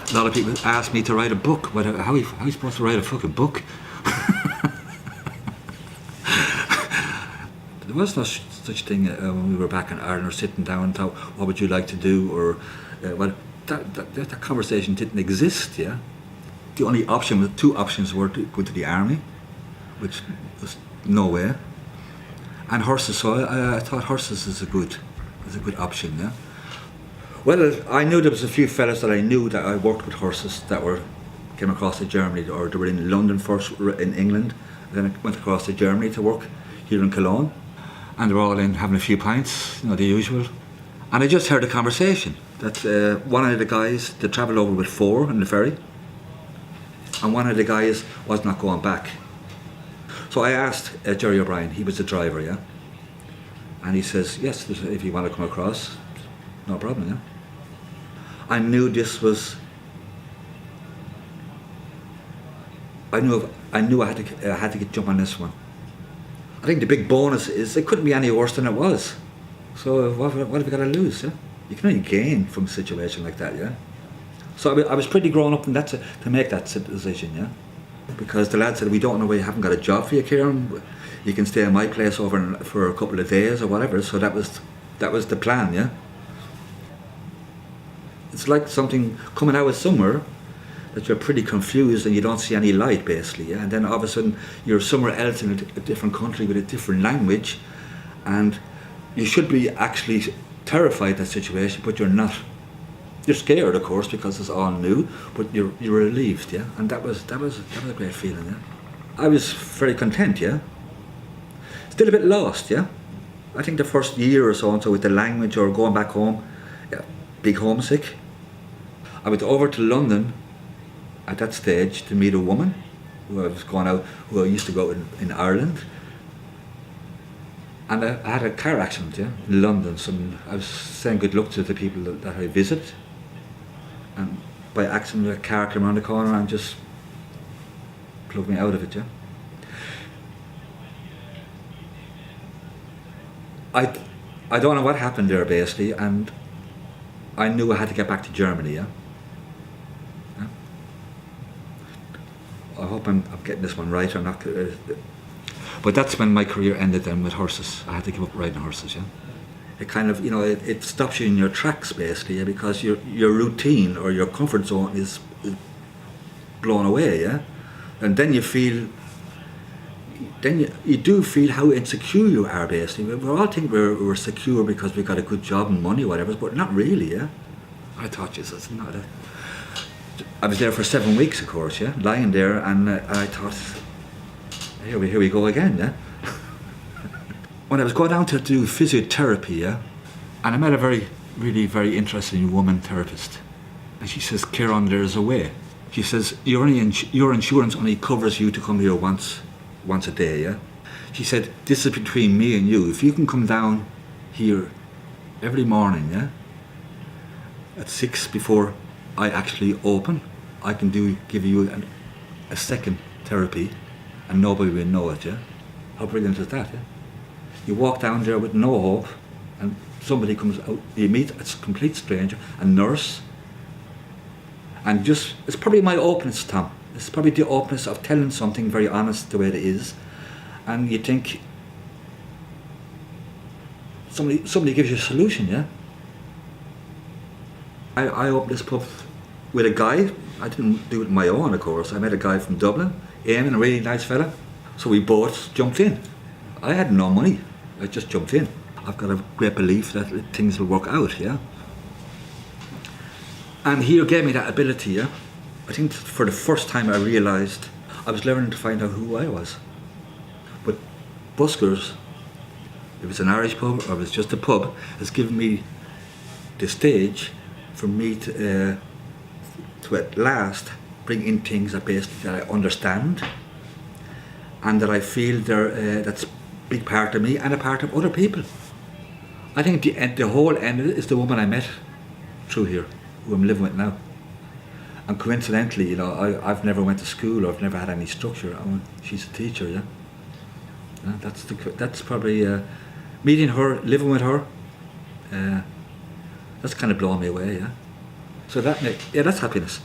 A lot of people ask me to write a book. How are you supposed to write a fucking book? There was no such thing when we were back in Ireland or sitting down and thought, what would you like to do? Or that conversation didn't exist, yeah? The only option, two options were to go to the army, which was no way, and horses. So I thought horses is a good option, yeah. Well, I knew there was a few fellas that I knew that I worked with horses that came across to Germany, or they were in London first, in England, then I went across to Germany to work here in Cologne, and they were all in having a few pints, the usual. And I just heard a conversation that one of the guys, they travelled over with 4 on the ferry, and one of the guys was not going back. So I asked Jerry O'Brien, he was the driver, yeah? And he says, yes, if you want to come across, no problem, yeah? I knew this was... I knew I had to get jump on this one. I think the big bonus is it couldn't be any worse than it was. So what have we got to lose, yeah? You can only gain from a situation like that, yeah? So I was pretty grown up in that to make that decision, yeah? Because the lad said, we don't know where you haven't got a job for you, Ciarán. You can stay in my place over for a couple of days or whatever. So that was the plan, yeah? It's like something coming out of somewhere that you're pretty confused and you don't see any light, basically, yeah? And then all of a sudden you're somewhere else in a different country with a different language, and you should be actually terrified of that situation, but you're not. You're scared, of course, because it's all new, but you're relieved, yeah? And that was a great feeling, yeah? I was very content, yeah? Still a bit lost, yeah? I think the first year or so with the language or going back home, yeah, big homesick. I went over to London at that stage to meet a woman who I used to go in Ireland. And I had a car accident, yeah, in London. So I was saying good luck to the people that I visit. And by accident, a car came around the corner and just plugged me out of it, yeah. I don't know what happened there, basically, and I knew I had to get back to Germany, yeah. I hope I'm getting this one right or not. But that's when my career ended then with horses. I had to give up riding horses, yeah. It kind of, it stops you in your tracks, basically, yeah, because your routine or your comfort zone is blown away, yeah. And then you feel, you do feel how insecure you are, basically. We all think we're secure because we got a good job and money, whatever, but not really, yeah. I thought, Jesus, not a... I was there for 7 weeks, of course, yeah, lying there, and I thought, here we go again, yeah. When I was going down to do physiotherapy, yeah, and I met a really very interesting woman therapist, and she says, Ciarán, there's a way. She says, your insurance only covers you to come here once a day, yeah. She said, this is between me and you. If you can come down here every morning, yeah, at 6 before I actually open, I can give you a second therapy, and nobody will know it, yeah. How brilliant is that, yeah? You walk down there with no hope, and somebody comes out, you meet a complete stranger, a nurse, and it's probably my openness, Tom. It's probably the openness of telling something very honest the way it is, and you think, somebody gives you a solution, yeah? I opened this pub with a guy. I didn't do it on my own, of course. I met a guy from Dublin, Eamon, a really nice fella. So we both jumped in. I had no money. I just jumped in. I've got a great belief that things will work out, yeah? And he gave me that ability, yeah? I think for the first time I realised I was learning to find out who I was. But Busker's, if it's an Irish pub or if it's just a pub, has given me the stage for me to at last bring in things that I understand and that I feel that's a big part of me and a part of other people. I think the whole end of it is the woman I met through here, who I'm living with now. And coincidentally, I've never went to school or I've never had any structure. She's a teacher, yeah. That's probably meeting her, living with her. That's kind of blowing me away, yeah. So that's happiness.